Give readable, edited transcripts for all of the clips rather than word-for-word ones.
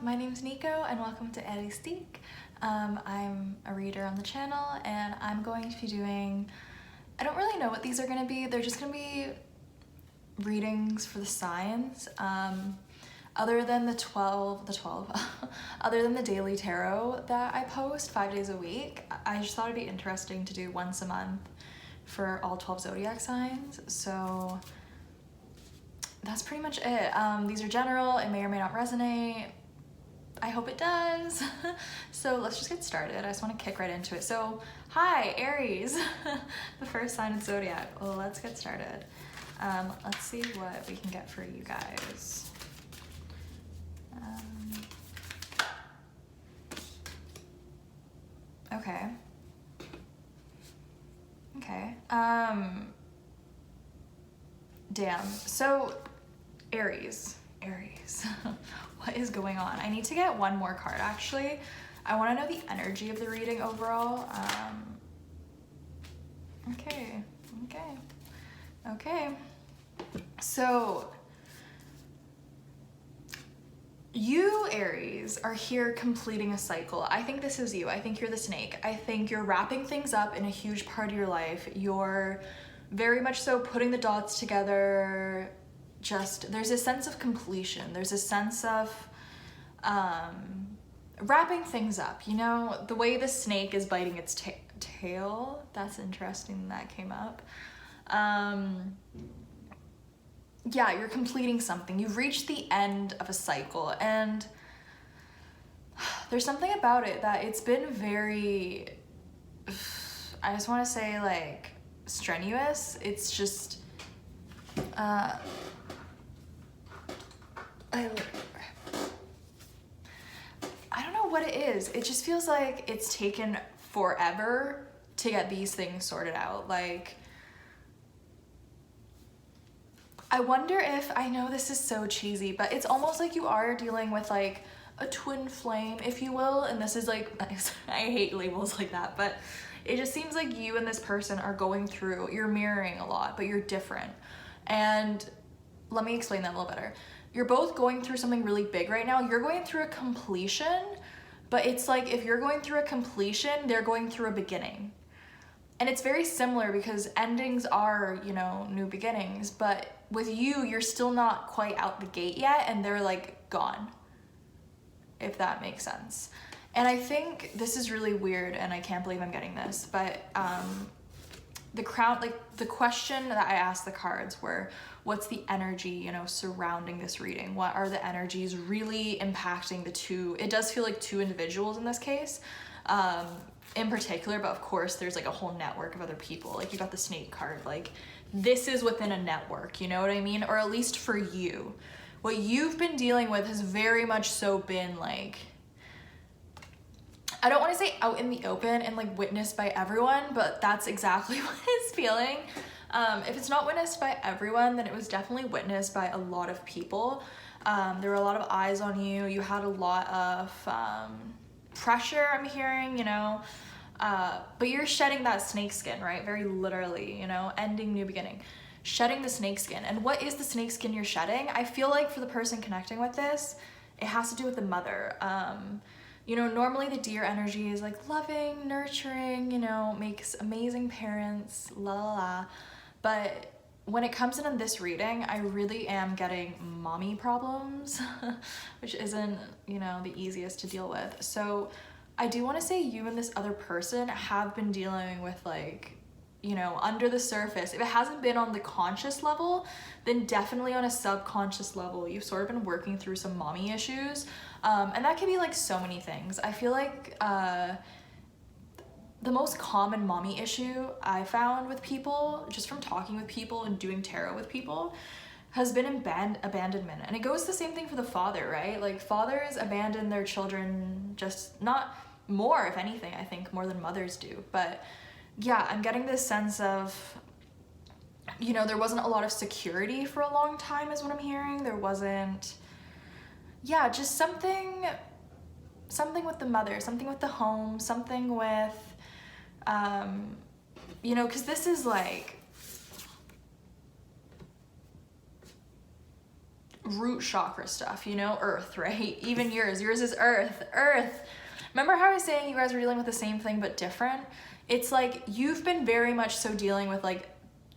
my name's Nico and welcome to Heuristique. I'm a reader on the channel and I'm going to be doing, I don't really know what these are going to be, they're just going to be readings for the signs. Other than the 12, other than the daily tarot that I post 5 days a week, I just thought it'd be interesting to do once a month for all 12 zodiac signs. So that's pretty much it. These are general, it may or may not resonate. I hope it does. So let's just get started. I just want to kick right into it. So, hi, Aries, the first sign of zodiac. Well, let's get started. Let's see what we can get for you guys. Okay. Damn. So, Aries. What is going on? I need to get one more card, actually. I want to know the energy of the reading overall. Okay. So, you, Aries, are here completing a cycle. I think this is you. I think you're the snake. I think you're wrapping things up in a huge part of your life. You're very much so putting the dots together. Just, there's a sense of completion. There's a sense of wrapping things up. You know, the way the snake is biting its tail. That's interesting that came up. Yeah, you're completing something. You've reached the end of a cycle, and there's something about it that it's been very, I just want to say, like, strenuous. It's just, I don't know what it is. It just feels like it's taken forever to get these things sorted out. Like, I wonder if, I know this is so cheesy, but it's almost like you are dealing with like a twin flame, if you will. And this is like, I hate labels like that, but it just seems like you and this person are going through, you're mirroring a lot, but you're different. And let me explain that a little better. You're both going through something really big right now. You're going through a completion, but it's like if you're going through a completion, they're going through a beginning. And it's very similar because endings are, you know, new beginnings, but with you, you're still not quite out the gate yet, and they're like gone, if that makes sense. And I think this is really weird, and I can't believe I'm getting this, but the question that I asked the cards were, what's the energy, you know, surrounding this reading? What are the energies really impacting the two? It does feel like two individuals in this case, in particular, but of course there's like a whole network of other people. Like, you got the snake card, like this is within a network, you know what I mean? Or at least for you, what you've been dealing with has very much so been like, I don't want to say out in the open and like witnessed by everyone, but that's exactly what it's feeling. If it's not witnessed by everyone, then it was definitely witnessed by a lot of people. There were a lot of eyes on you. You had a lot of pressure, I'm hearing, you know, but you're shedding that snake skin, right? Very literally, you know, ending, new beginning, shedding the snake skin. And what is the snake skin you're shedding? I feel like for the person connecting with this, it has to do with the mother. You know, normally the deer energy is like loving, nurturing, you know, makes amazing parents, la la la. But when it comes in this reading, I really am getting mommy problems, which isn't, you know, the easiest to deal with. So I do want to say you and this other person have been dealing with, like, you know, under the surface. If it hasn't been on the conscious level, then definitely on a subconscious level, you've sort of been working through some mommy issues. And that can be like so many things. I feel like the most common mommy issue I found with people, just from talking with people and doing tarot with people, has been abandonment. And it goes the same thing for the father, right? Like, fathers abandon their children, just not more, if anything, I think more than mothers do. But yeah, I'm getting this sense of, you know, there wasn't a lot of security for a long time is what I'm hearing. There wasn't, yeah, just something with the mother, something with the home, something with, you know, because this is like root chakra stuff, you know, earth, right? Even yours is earth. Remember how I was saying you guys are dealing with the same thing but different? It's like you've been very much so dealing with like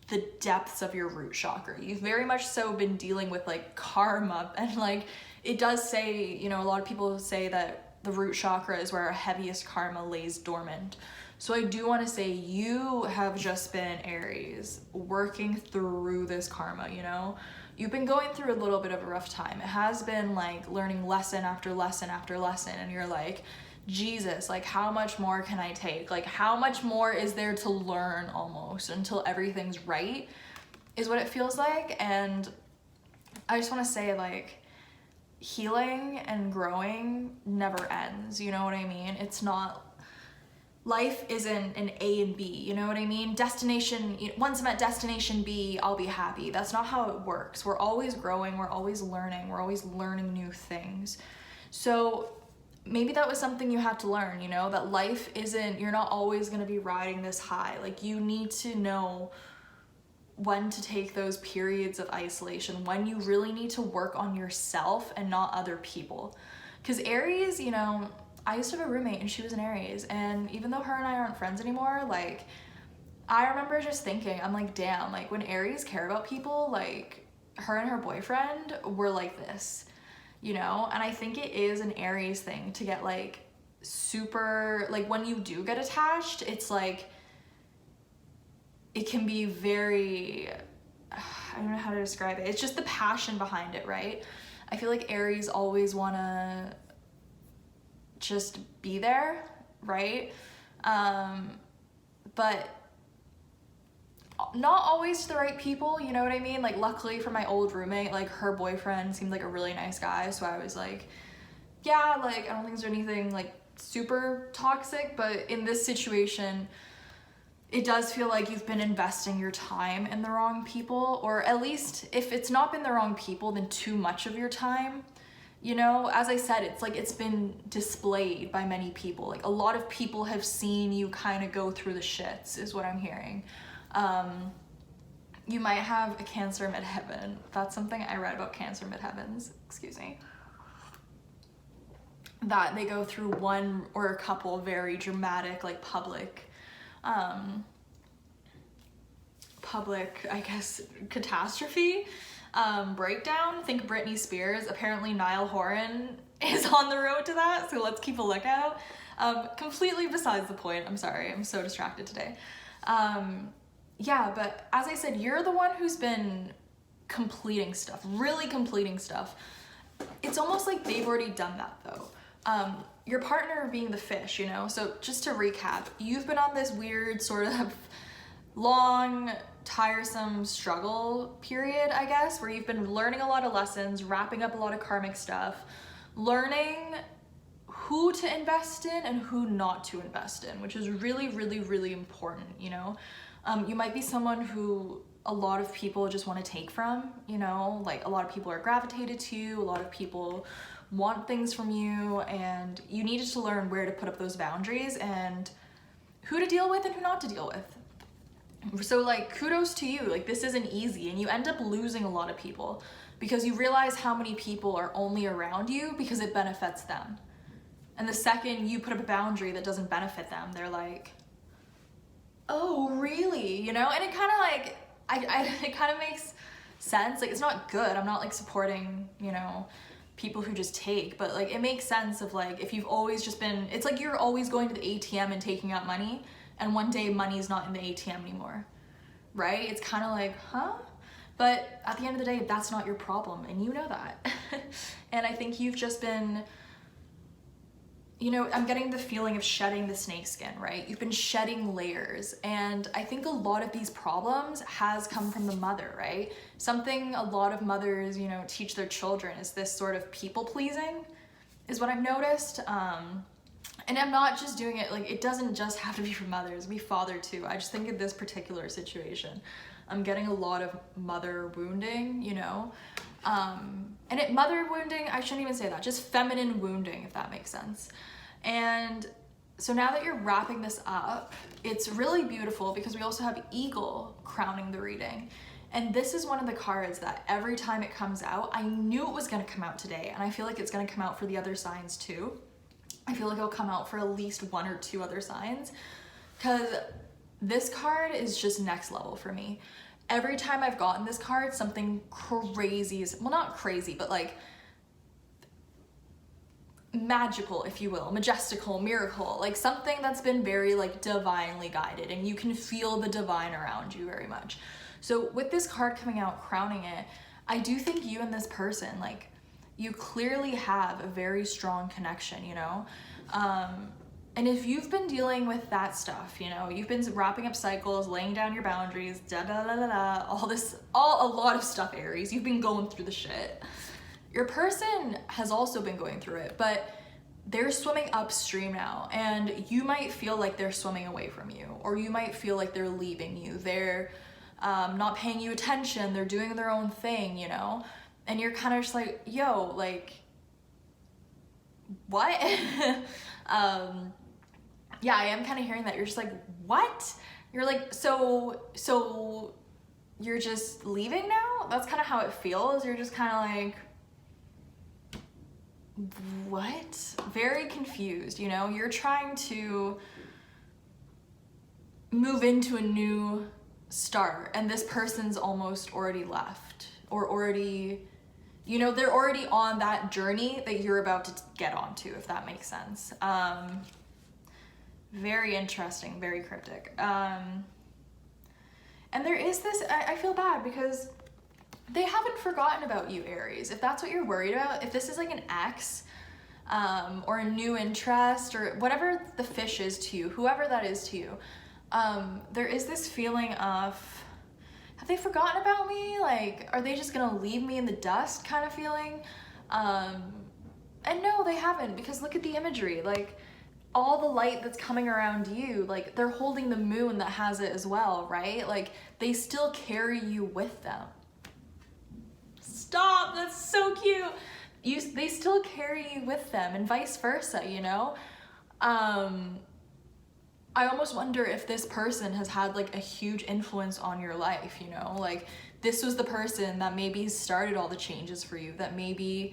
the depths of your root chakra. You've very much so been dealing with like karma, and like it does say, you know, a lot of people say that the root chakra is where our heaviest karma lays dormant. So I do want to say you have just been, Aries, working through this karma, you know? You've been going through a little bit of a rough time. It has been like learning lesson after lesson after lesson, and you're like, Jesus, like how much more can I take? Like how much more is there to learn almost until everything's right, is what it feels like. And I just want to say, like, healing and growing never ends, you know what I mean? It's not, life isn't an A and B, you know what I mean? Destination, once I'm at destination B, I'll be happy. That's not how it works. We're always growing, we're always learning new things. So maybe that was something you had to learn, you know, that life isn't, you're not always going to be riding this high. Like you need to know when to take those periods of isolation, when you really need to work on yourself and not other people. Because Aries, you know, I used to have a roommate and she was an Aries, and even though her and I aren't friends anymore, like I remember just thinking, I'm like, damn, like when Aries care about people, like her and her boyfriend were like this, you know? And I think it is an Aries thing to get like super, like when you do get attached, it's like, it can be very, I don't know how to describe it. It's just the passion behind it, right? I feel like Aries always wanna just be there, right? But not always to the right people, you know what I mean? Like luckily for my old roommate, like her boyfriend seemed like a really nice guy, so I was like, yeah, like I don't think there's anything like super toxic, but in this situation, it does feel like you've been investing your time in the wrong people, or at least if it's not been the wrong people, then too much of your time. You know, as I said, it's like it's been displayed by many people. Like a lot of people have seen you kind of go through the shits, is what I'm hearing. You might have a Cancer midheaven. That's something I read about Cancer midheavens, excuse me. That they go through one or a couple very dramatic, like public, I guess, catastrophe, breakdown. Think Britney Spears. Apparently Niall Horan is on the road to that, so let's keep a lookout. Completely besides the point. I'm sorry, I'm so distracted today. Yeah, but as I said, you're the one who's been completing stuff, really completing stuff. It's almost like they've already done that though. Your partner being the fish, you know? So just to recap, you've been on this weird sort of long, tiresome struggle period, I guess, where you've been learning a lot of lessons, wrapping up a lot of karmic stuff, learning who to invest in and who not to invest in, which is really, really, really important, you know? You might be someone who a lot of people just want to take from, you know? Like a lot of people are gravitated to you, a lot of people want things from you, and you needed to learn where to put up those boundaries and who to deal with and who not to deal with. So like kudos to you, like this isn't easy, and you end up losing a lot of people because you realize how many people are only around you because it benefits them. And the second you put up a boundary that doesn't benefit them, they're like, oh really, you know? And it kind of like, it kind of makes sense. Like it's not good, I'm not like supporting, you know, people who just take, but like it makes sense of like if you've always just been, it's like you're always going to the ATM and taking out money, and one day money's not in the ATM anymore, right? It's kind of like, huh? But at the end of the day, that's not your problem, and you know that. And I think you've just been, you know, I'm getting the feeling of shedding the snakeskin, right? You've been shedding layers, and I think a lot of these problems has come from the mother, right? Something a lot of mothers, you know, teach their children is this sort of people pleasing, is what I've noticed. And I'm not just doing it, like, it doesn't just have to be for mothers, be father too. I just think in this particular situation, I'm getting a lot of mother wounding, you know? And mother wounding, I shouldn't even say that, just feminine wounding, if that makes sense. And so now that you're wrapping this up, it's really beautiful because we also have Eagle crowning the reading. And this is one of the cards that every time it comes out, I knew it was gonna come out today, and I feel like it's gonna come out for the other signs too. I feel like it'll come out for at least 1 or 2 other signs, because this card is just next level for me. Every time I've gotten this card, something crazy is, well, not crazy, but like magical, if you will, majestical, miracle, like something that's been very like divinely guided, and you can feel the divine around you very much. So with this card coming out, crowning it, I do think you and this person, like, you clearly have a very strong connection, you know? And if you've been dealing with that stuff, you know, you've been wrapping up cycles, laying down your boundaries, a lot of stuff, Aries, you've been going through the shit. Your person has also been going through it, but they're swimming upstream now, and you might feel like they're swimming away from you, or you might feel like they're leaving you. They're not paying you attention. They're doing their own thing, you know? And you're kind of just like, yo, like, what? Yeah, I am kind of hearing that. You're just like, what? You're like, so you're just leaving now? That's kind of how it feels. You're just kind of like, what? Very confused, you know? You're trying to move into a new start, and this person's almost already left, or already, you know, they're already on that journey that you're about to get onto, if that makes sense. Very interesting, very cryptic. And there is this, I feel bad because they haven't forgotten about you, Aries. If that's what you're worried about, if this is like an ex, or a new interest, or whatever the fish is to you, whoever that is to you, there is this feeling of, have they forgotten about me? Like, are they just gonna leave me in the dust kind of feeling? And no, they haven't, because look at the imagery. Like, all the light that's coming around you, like, they're holding the moon that has it as well, right? Like, they still carry you with them. Stop, that's so cute. They still carry you with them, and vice versa, you know? I almost wonder if this person has had like a huge influence on your life, you know? Like, this was the person that maybe started all the changes for you, that maybe,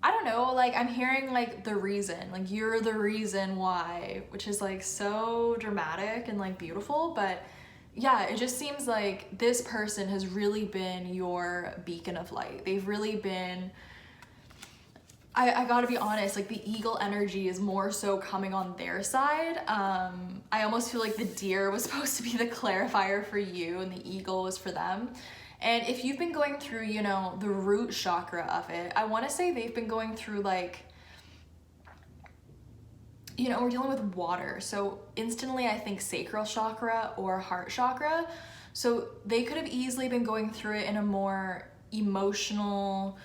I don't know, like, I'm hearing like the reason, like, you're the reason why, which is like so dramatic and like beautiful. But yeah, it just seems like this person has really been your beacon of light. They've really been, I gotta be honest, like, the eagle energy is more so coming on their side. I almost feel like the deer was supposed to be the clarifier for you, and the eagle was for them. And if you've been going through, you know, the root chakra of it, I want to say they've been going through, like, you know, we're dealing with water. So instantly I think sacral chakra or heart chakra. So they could have easily been going through it in a more emotional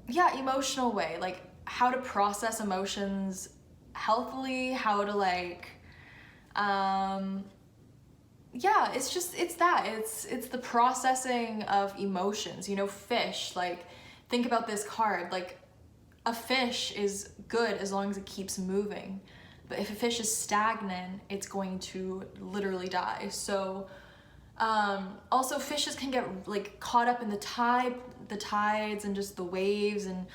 way, like how to process emotions healthily, how to like, yeah, it's the processing of emotions, you know. Fish, like, think about this card, like, a fish is good as long as it keeps moving, but if a fish is stagnant, it's going to literally die. So also fishes can get like caught up in the tides and just the waves, and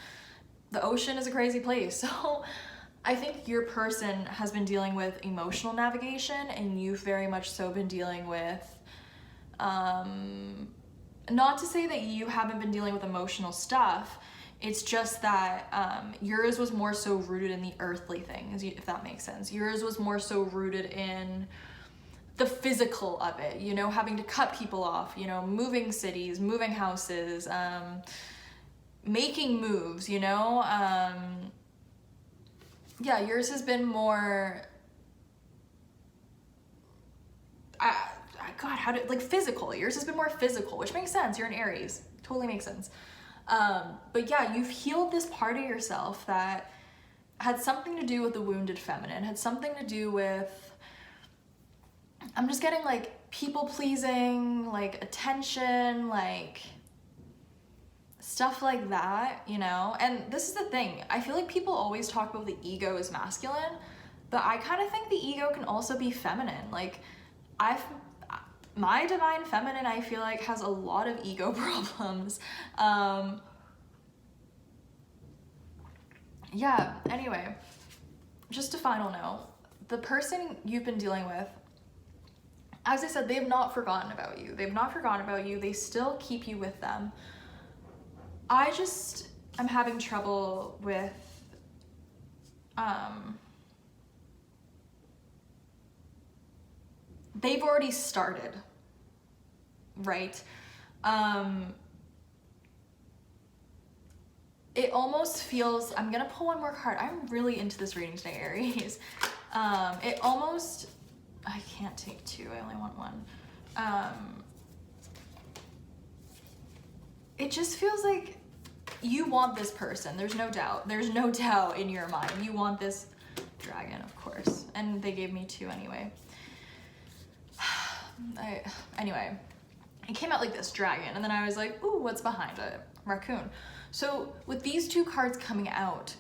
the ocean is a crazy place. So I think your person has been dealing with emotional navigation, and you've very much so been dealing with, not to say that you haven't been dealing with emotional stuff, it's just that yours was more so rooted in the earthly things, if that makes sense. Yours was more so rooted in the physical of it, you know, having to cut people off, you know, moving cities, moving houses, making moves, you know. Yeah, yours has been more, God, how did, like, physical. Yours has been more physical, which makes sense. You're an Aries, totally makes sense. But yeah, you've healed this part of yourself that had something to do with the wounded feminine, had something to do with, I'm just getting like people pleasing, like attention, like stuff like that, you know. And this is the thing, I feel like people always talk about the ego as masculine, but I kind of think the ego can also be feminine. Like, my divine feminine, I feel like, has a lot of ego problems. Yeah, anyway, just a final note. The person you've been dealing with, as I said, they've not forgotten about you. They've not forgotten about you. They still keep you with them. I just am having trouble with they've already started, right? It almost feels, I'm gonna pull one more card. I'm really into this reading today, Aries. It almost, I can't take two, I only want one. It just feels like you want this person. There's no doubt. There's no doubt in your mind. You want this dragon, of course. And they gave me two anyway. Anyway, it came out like this, dragon. And then I was like, ooh, what's behind it? Raccoon. So with these two cards coming out,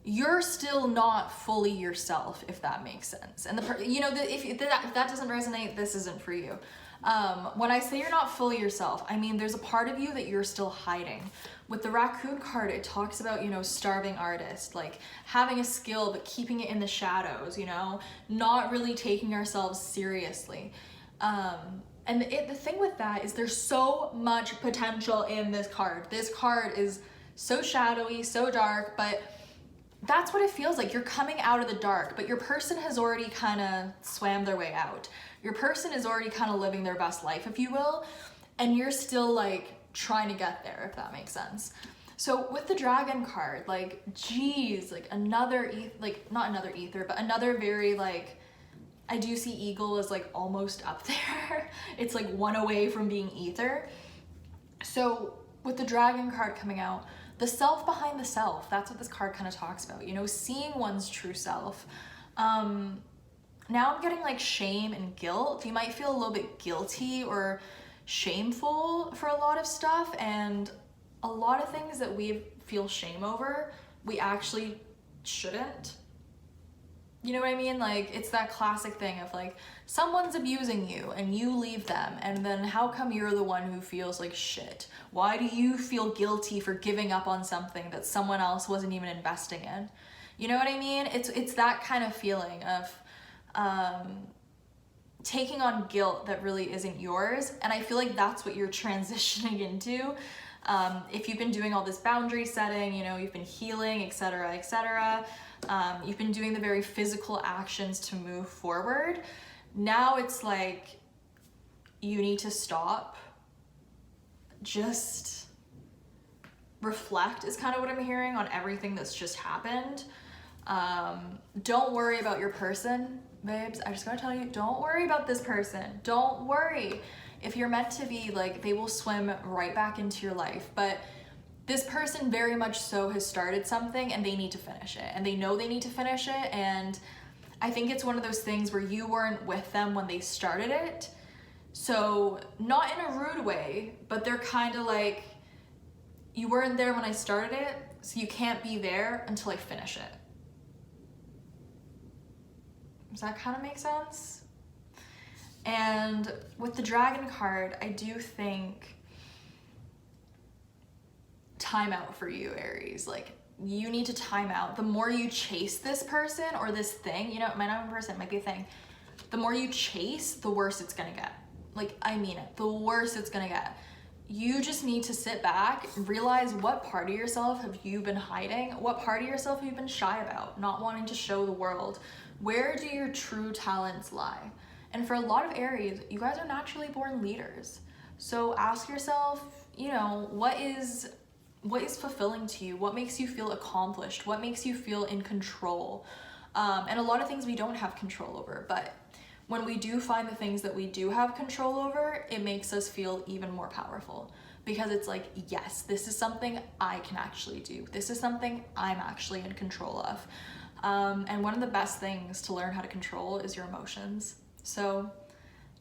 you're still not fully yourself, if that makes sense. And if that doesn't resonate, this isn't for you. When I say you're not fully yourself, I mean there's a part of you that you're still hiding. With the raccoon card, it talks about, starving artist, like having a skill but keeping it in the shadows, not really taking ourselves seriously. And the thing with that is there's so much potential in this card. This card is so shadowy, so dark, but that's what it feels like. You're coming out of the dark, but your person has already kind of swam their way out. Your person is already kind of living their best life, if you will, and you're still like trying to get there, if that makes sense. So with the dragon card, like, geez, like another, not another ether, but another very like, I do see eagle as like almost up there. It's like one away from being ether. So with the dragon card coming out, the self behind the self, that's what this card kind of talks about, seeing one's true self. Now I'm getting like shame and guilt. You might feel a little bit guilty or shameful for a lot of stuff, and a lot of things that we feel shame over, we actually shouldn't. You know what I mean? Like, it's that classic thing of like, someone's abusing you and you leave them, and then how come you're the one who feels like shit? Why do you feel guilty for giving up on something that someone else wasn't even investing in? You know what I mean? It's that kind of feeling of taking on guilt that really isn't yours, and I feel like that's what you're transitioning into. If you've been doing all this boundary setting, you've been healing, etc., etc., you've been doing the very physical actions to move forward. Now it's like you need to stop, just reflect is kind of what I'm hearing on everything that's just happened. Don't worry about your person, babes. I just gotta tell you, don't worry about this person. Don't worry. If you're meant to be, like, they will swim right back into your life. But this person very much so has started something and they need to finish it. And they know they need to finish it. And I think it's one of those things where you weren't with them when they started it. So not in a rude way, but they're kind of like, you weren't there when I started it, so you can't be there until I finish it. Does that kind of make sense? And with the dragon card, I do think time out for you, Aries. Like, you need to time out. The more you chase this person or this thing, it might not be a person, it might be a thing. The more you chase, the worse it's gonna get. Like, I mean it, the worse it's gonna get. You just need to sit back and realize what part of yourself have you been hiding? What part of yourself have you been shy about, not wanting to show the world? Where do your true talents lie? And for a lot of Aries, you guys are naturally born leaders. So ask yourself, what is fulfilling to you? What makes you feel accomplished? What makes you feel in control? And a lot of things we don't have control over, but when we do find the things that we do have control over, it makes us feel even more powerful, because it's like, yes, this is something I can actually do. This is something I'm actually in control of. And one of the best things to learn how to control is your emotions. So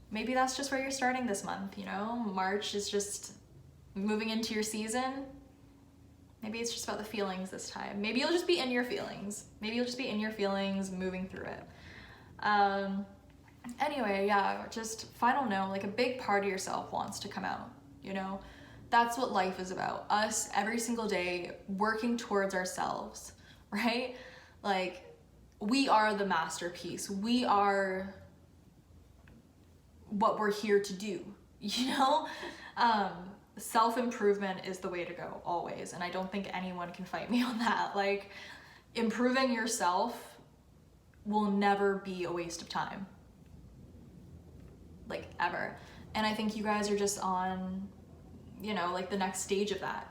maybe that's just where you're starting this month, March is just moving into your season. Maybe it's just about the feelings this time. Maybe you'll just be in your feelings. Moving through it. Anyway, yeah, just final note, like a big part of yourself wants to come out, you know? That's what life is about. Us every single day working towards ourselves, right? Like, we are the masterpiece. We are what we're here to do, you know? Self-improvement is the way to go, always. And I don't think anyone can fight me on that. Like, improving yourself will never be a waste of time. Like, ever. And I think you guys are just on, you know, like the next stage of that.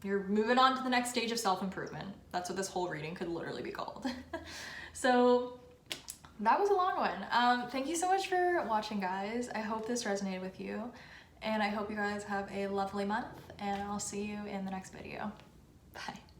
You're moving on to the next stage of self-improvement. That's what this whole reading could literally be called. So that was a long one. Thank you so much for watching, guys. I hope this resonated with you, and I hope you guys have a lovely month, and I'll see you in the next video. Bye.